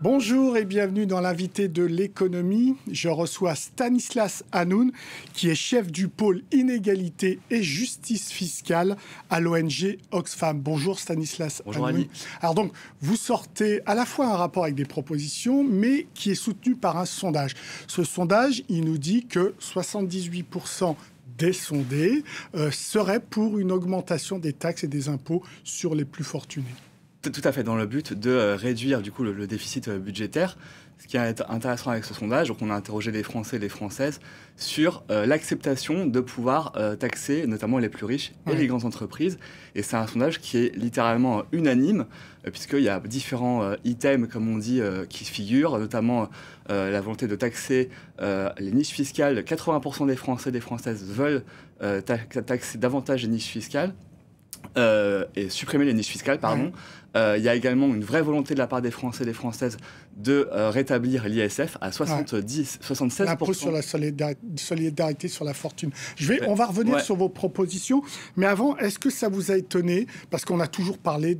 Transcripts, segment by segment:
Bonjour et bienvenue dans l'invité de l'économie. Je reçois Stanislas Hanoun, qui est chef du pôle inégalité et justice fiscale à l'ONG Oxfam. Bonjour Stanislas Bonjour Hanoun. Ali. Alors donc, vous sortez à la fois un rapport avec des propositions, mais qui est soutenu par un sondage. Ce sondage, il nous dit que 78% des sondés seraient pour une augmentation des taxes et des impôts sur les plus fortunés. Tout à fait, dans le but de réduire du coup le déficit budgétaire. Ce qui est intéressant avec ce sondage, donc on a interrogé les Français et les Françaises sur l'acceptation de pouvoir taxer notamment les plus riches et les grandes entreprises. Et c'est un sondage qui est littéralement unanime, puisqu'il y a différents items, comme on dit, qui figurent, notamment la volonté de taxer les niches fiscales. 80% des Français et des Françaises veulent taxer davantage les niches fiscales. Et supprimer les niches fiscales, pardon. Il y a également une vraie volonté de la part des Français et des Françaises de rétablir l'ISF à 76%. L'impôt sur la solidarité sur la fortune. On va revenir sur vos propositions, mais avant, est-ce que ça vous a étonné, parce qu'on a toujours parlé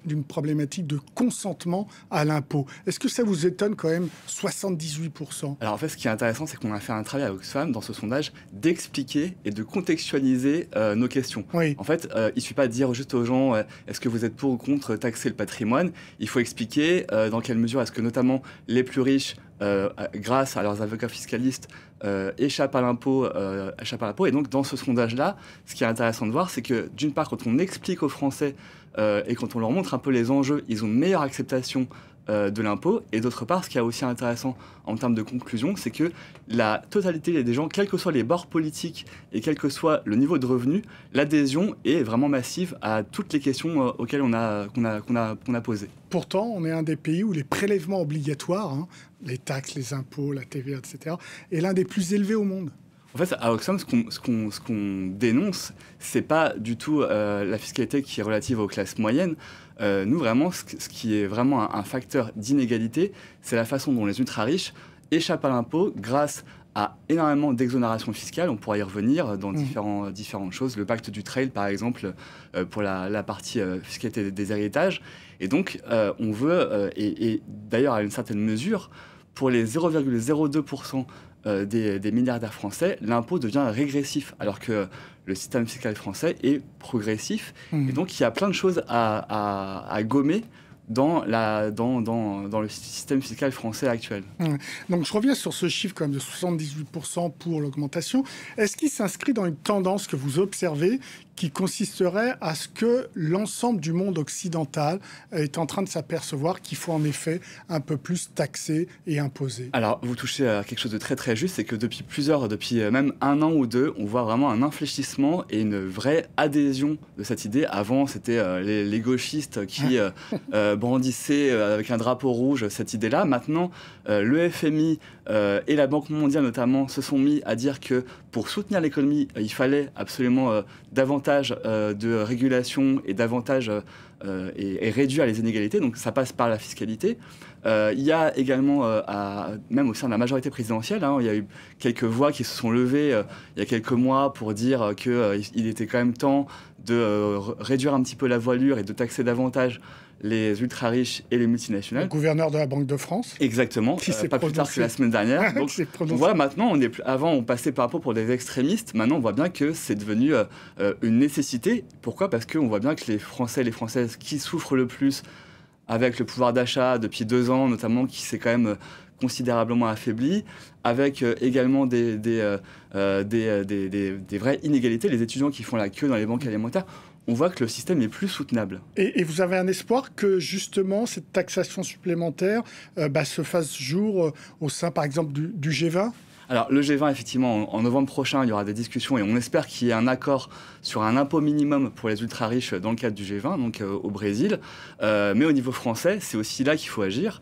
d'une problématique de consentement à l'impôt. Est-ce que ça vous étonne quand même 78%? Alors en fait, ce qui est intéressant, c'est qu'on a fait un travail à Oxfam dans ce sondage d'expliquer et de contextualiser nos questions. En fait, il ne suffit pas de dire juste aux gens est-ce que vous êtes pour ou contre taxer le patrimoine. Il faut expliquer dans quelle mesure est-ce que notamment les plus riches, grâce à leurs avocats fiscalistes, échappent à l'impôt. Et donc dans ce sondage-là, ce qui est intéressant de voir, c'est que d'une part, quand on explique aux Français et quand on leur montre un peu les enjeux, ils ont une meilleure acceptation de l'impôt. Et d'autre part, ce qui est aussi intéressant en termes de conclusion, c'est que la totalité des gens, quels que soient les bords politiques et quel que soit le niveau de revenu, l'adhésion est vraiment massive à toutes les questions auxquelles qu'on a posées. Pourtant, on est un des pays où les prélèvements obligatoires, les taxes, les impôts, la TVA, etc., est l'un des plus élevés au monde. En fait, à Oxfam, ce qu'on dénonce, c'est pas du tout la fiscalité qui est relative aux classes moyennes. Nous, vraiment, ce qui est vraiment un facteur d'inégalité, c'est la façon dont les ultra-riches échappent à l'impôt grâce à énormément d'exonérations fiscales. On pourra y revenir dans différentes choses. Le pacte du trail, par exemple, pour la partie fiscalité des héritages. Et donc, on veut, et d'ailleurs à une certaine mesure, pour les 0,02% des milliardaires français, l'impôt devient régressif, alors que le système fiscal français est progressif. Et donc, il y a plein de choses à gommer dans le système fiscal français actuel. Donc, je reviens sur ce chiffre quand même de 78% pour l'augmentation. Est-ce qu'il s'inscrit dans une tendance que vous observez qui consisterait à ce que l'ensemble du monde occidental est en train de s'apercevoir qu'il faut en effet un peu plus taxer et imposer? Alors, vous touchez à quelque chose de très très juste, c'est que depuis même un an ou deux, on voit vraiment un infléchissement et une vraie adhésion de cette idée. Avant, c'était les gauchistes qui brandissaient avec un drapeau rouge cette idée-là. Maintenant, le FMI et la Banque mondiale notamment se sont mis à dire que pour soutenir l'économie, il fallait absolument davantage de régulation et davantage et réduire les inégalités. Donc ça passe par la fiscalité. Il y a également, même au sein de la majorité présidentielle, il y a eu quelques voix qui se sont levées il y a quelques mois pour dire qu'il était quand même temps de réduire un petit peu la voilure et de taxer davantage les ultra-riches et les multinationales. Le gouverneur de la Banque de France. Exactement, pas plus tard que la semaine dernière. Donc, on voit maintenant, avant on passait par rapport pour des extrémistes, maintenant on voit bien que c'est devenu une nécessité. Pourquoi? Parce qu'on voit bien que les Français et les Françaises qui souffrent le plus avec le pouvoir d'achat depuis 2 ans, notamment, qui s'est quand même considérablement affaibli, avec également des vraies inégalités, les étudiants qui font la queue dans les banques alimentaires. On voit que le système est plus soutenable. Et vous avez un espoir que, justement, cette taxation supplémentaire se fasse jour au sein, par exemple, du G20 ? Alors, le G20, effectivement, en novembre prochain, il y aura des discussions et on espère qu'il y ait un accord sur un impôt minimum pour les ultra-riches dans le cadre du G20, donc au Brésil. Mais au niveau français, c'est aussi là qu'il faut agir.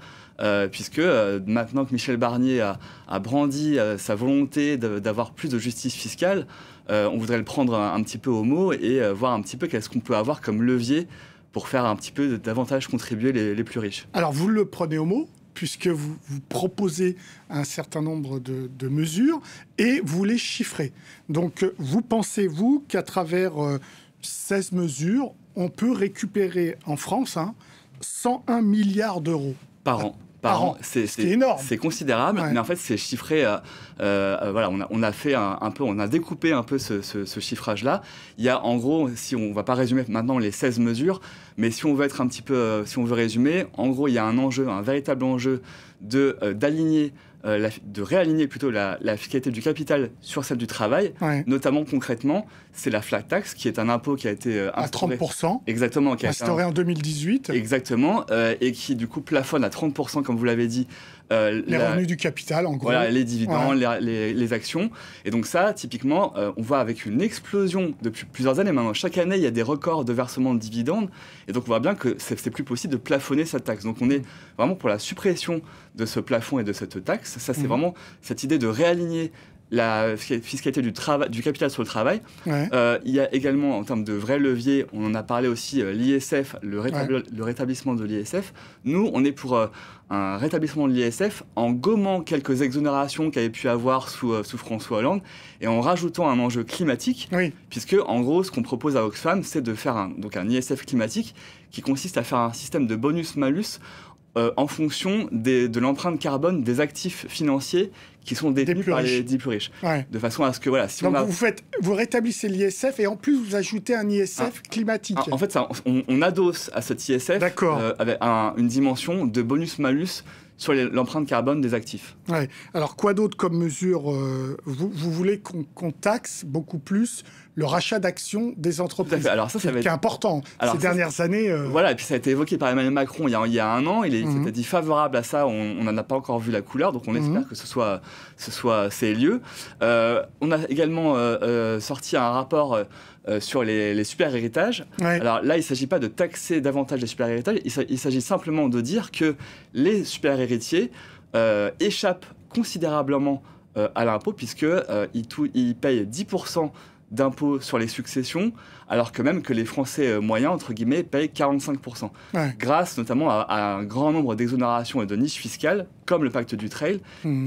Puisque maintenant que Michel Barnier a brandi sa volonté d'avoir plus de justice fiscale, on voudrait le prendre un petit peu au mot et voir un petit peu qu'est-ce qu'on peut avoir comme levier pour faire un petit peu davantage contribuer les plus riches. Alors vous le prenez au mot, puisque vous proposez un certain nombre de mesures et vous les chiffrez. Donc vous pensez-vous qu'à travers 16 mesures, on peut récupérer en France 101 milliards d'euros par an. par an. C'est énorme. C'est considérable, mais en fait, c'est chiffré. Voilà, on a fait on a découpé un peu ce chiffrage-là. Il y a en gros, si on va pas résumer maintenant les 16 mesures, mais si on veut être un petit peu, si on veut résumer, en gros, il y a un véritable enjeu d'aligner. De réaligner plutôt la fiscalité du capital sur celle du travail, notamment concrètement, c'est la flat tax, qui est un impôt qui a été instauré à 30%, exactement, qui a instauré en 2018, exactement, et qui du coup plafonne à 30%, comme vous l'avez dit. Les revenus du capital, en gros. Voilà, les dividendes, les actions. Et donc ça, typiquement, on voit avec une explosion depuis plusieurs années maintenant. Chaque année, il y a des records de versement de dividendes. Et donc on voit bien que c'est plus possible de plafonner cette taxe. Donc on est vraiment pour la suppression de ce plafond et de cette taxe. Ça, c'est vraiment cette idée de réaligner la fiscalité du capital sur le travail. Il y a également, en termes de vrais leviers, on en a parlé aussi, l'ISF, le rétablissement de l'ISF. Nous, on est pour un rétablissement de l'ISF en gommant quelques exonérations qu'il y avait pu avoir sous François Hollande et en rajoutant un enjeu climatique, puisque, en gros, ce qu'on propose à Oxfam, c'est de faire un ISF climatique qui consiste à faire un système de bonus-malus en fonction de l'empreinte carbone des actifs financiers qui sont détenus par les 10 plus riches. De façon à ce que, voilà, si donc vous rétablissez l'ISF et en plus vous ajoutez un ISF climatique. En fait, on adosse à cet ISF avec une dimension de bonus-malus sur l'empreinte carbone des actifs. Alors, quoi d'autre comme mesure vous voulez qu'on taxe beaucoup plus le rachat d'actions des entreprises, alors ça va être... qui est important ces dernières années. Voilà, et puis ça a été évoqué par Emmanuel Macron il y a un an. Il s'était dit favorable à ça. On n'en a pas encore vu la couleur, donc on espère que c'est lieu. On a également sorti un rapport sur les super-héritages. Alors là, il ne s'agit pas de taxer davantage les super-héritages. Il s'agit simplement de dire que les super-héritiers échappent considérablement à l'impôt, puisqu'ils payent 10% d'impôts sur les successions, alors que même que les Français moyens, entre guillemets, payent 45%. Grâce notamment à un grand nombre d'exonérations et de niches fiscales, comme le pacte du Trail,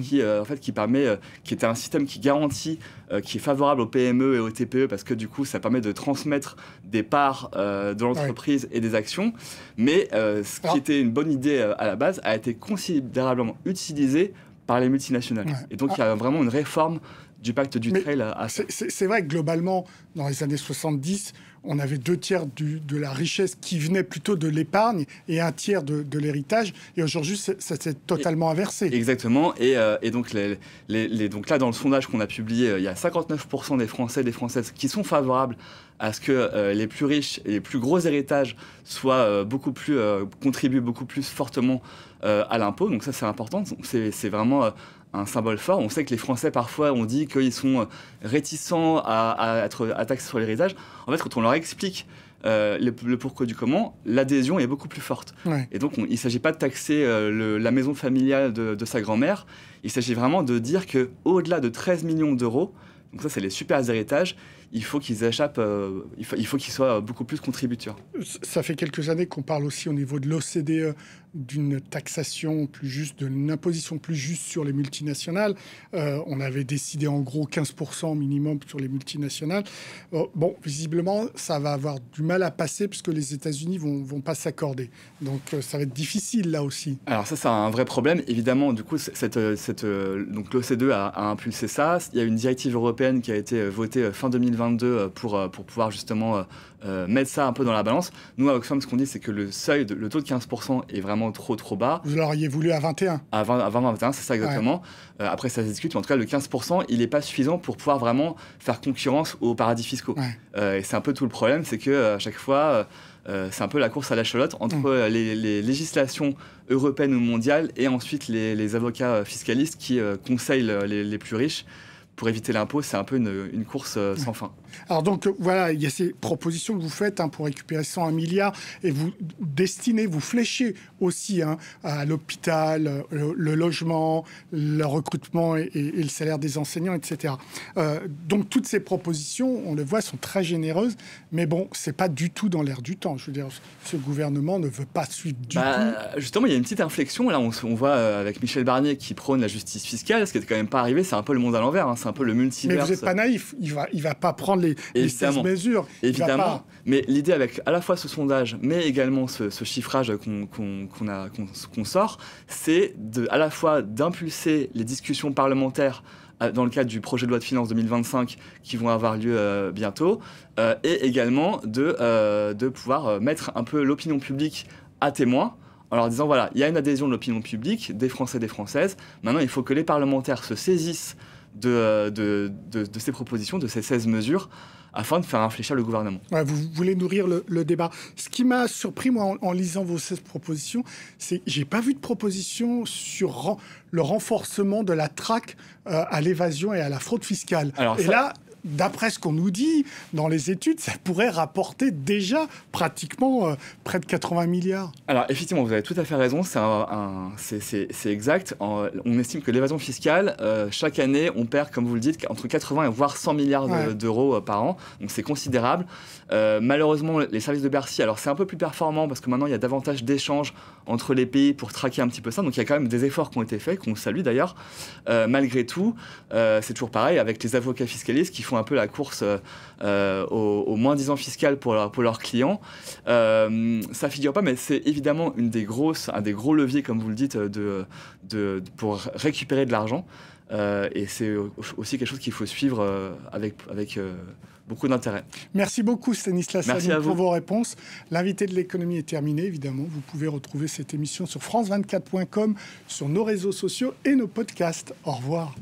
qui était un système qui garantit, qui est favorable aux PME et aux TPE, parce que du coup, ça permet de transmettre des parts de l'entreprise et des actions. Mais ce qui était une bonne idée à la base a été considérablement utilisé par les multinationales. Et donc, il y a vraiment une réforme du pacte du Trail à ça. C'est vrai que globalement, dans les années 70, on avait 2/3 de la richesse qui venait plutôt de l'épargne et 1/3 de l'héritage. Et aujourd'hui, ça s'est totalement inversé. Exactement. Et donc, donc là, dans le sondage qu'on a publié, il y a 59% des Français et des Françaises qui sont favorables à ce que les plus riches et les plus gros héritages contribuent beaucoup plus fortement à l'impôt. Donc ça, c'est important. C'est vraiment un symbole fort. On sait que les Français, parfois, on dit qu'ils sont réticents à taxer sur l'héritage. En fait, quand on leur explique le pourquoi du comment, l'adhésion est beaucoup plus forte. Et donc, il ne s'agit pas de taxer la maison familiale de sa grand-mère. Il s'agit vraiment de dire qu'au-delà de 13 millions d'euros, donc ça, c'est les super héritages, il faut qu'ils échappent, il faut qu'ils soient beaucoup plus contributeurs. Ça fait quelques années qu'on parle aussi au niveau de l'OCDE d'une taxation plus juste, d'une imposition plus juste sur les multinationales. On avait décidé en gros 15% minimum sur les multinationales. Bon, visiblement, ça va avoir du mal à passer puisque les États-Unis vont pas s'accorder. Donc, ça va être difficile là aussi. Alors ça, c'est un vrai problème. Évidemment, du coup, donc l'OCDE a impulsé ça. Il y a une directive européenne qui a été votée fin 2022 pour pouvoir justement mettre ça un peu dans la balance. Nous, à Oxfam, ce qu'on dit, c'est que le taux de 15% est vraiment trop bas. Vous l'auriez voulu à 21 ? À 21, c'est ça exactement. Après, ça se discute, mais en tout cas, le 15%, il n'est pas suffisant pour pouvoir vraiment faire concurrence aux paradis fiscaux. Et c'est un peu tout le problème, c'est qu'à chaque fois, c'est un peu la course à la chalotte entre les législations européennes ou mondiales et ensuite les avocats fiscalistes qui conseillent les plus riches. Pour éviter l'impôt, c'est un peu une course sans fin. Alors donc, voilà, il y a ces propositions que vous faites pour récupérer 101 milliards et vous fléchez aussi à l'hôpital, le logement, le recrutement et le salaire des enseignants, etc. Donc toutes ces propositions, on le voit, sont très généreuses, mais bon, c'est pas du tout dans l'air du temps. Je veux dire, ce gouvernement ne veut pas suivre du tout. Justement, il y a une petite inflexion. Là, on voit avec Michel Barnier qui prône la justice fiscale, ce qui n'est quand même pas arrivé, c'est un peu le monde à l'envers. c'est un peu le multiverse. Mais vous n'êtes pas naïf, il va pas prendre les 16 mesures. Évidemment, mais l'idée avec à la fois ce sondage, mais également ce chiffrage qu'on sort, c'est à la fois d'impulser les discussions parlementaires dans le cadre du projet de loi de finances 2025 qui vont avoir lieu bientôt, et également de pouvoir mettre un peu l'opinion publique à témoin, en leur disant, voilà, il y a une adhésion de l'opinion publique, des Français, des Françaises. Maintenant, il faut que les parlementaires se saisissent de ces propositions, de ces 16 mesures, afin de faire réfléchir le gouvernement. Ouais, vous voulez nourrir le débat. Ce qui m'a surpris, moi, en lisant vos 16 propositions, c'est que je n'ai pas vu de proposition sur le renforcement de la traque à l'évasion et à la fraude fiscale. Alors, là, d'après ce qu'on nous dit dans les études, ça pourrait rapporter déjà pratiquement près de 80 milliards. Alors, effectivement, vous avez tout à fait raison, c'est exact. On estime que l'évasion fiscale, chaque année, on perd, comme vous le dites, entre 80 et voire 100 milliards d'euros par an. Donc, c'est considérable. Malheureusement, les services de Bercy, alors c'est un peu plus performant parce que maintenant, il y a davantage d'échanges entre les pays pour traquer un petit peu ça. Donc, il y a quand même des efforts qui ont été faits, qu'on salue d'ailleurs. Malgré tout, c'est toujours pareil avec les avocats fiscalistes qui font un peu la course au moins-disant fiscal pour leurs clients. Ça figure pas, mais c'est évidemment un des gros leviers, comme vous le dites, pour récupérer de l'argent. Et c'est aussi quelque chose qu'il faut suivre avec beaucoup d'intérêt. Merci beaucoup Stanislas Saliou pour vos réponses. L'invité de l'économie est terminé, évidemment. Vous pouvez retrouver cette émission sur france24.com, sur nos réseaux sociaux et nos podcasts. Au revoir.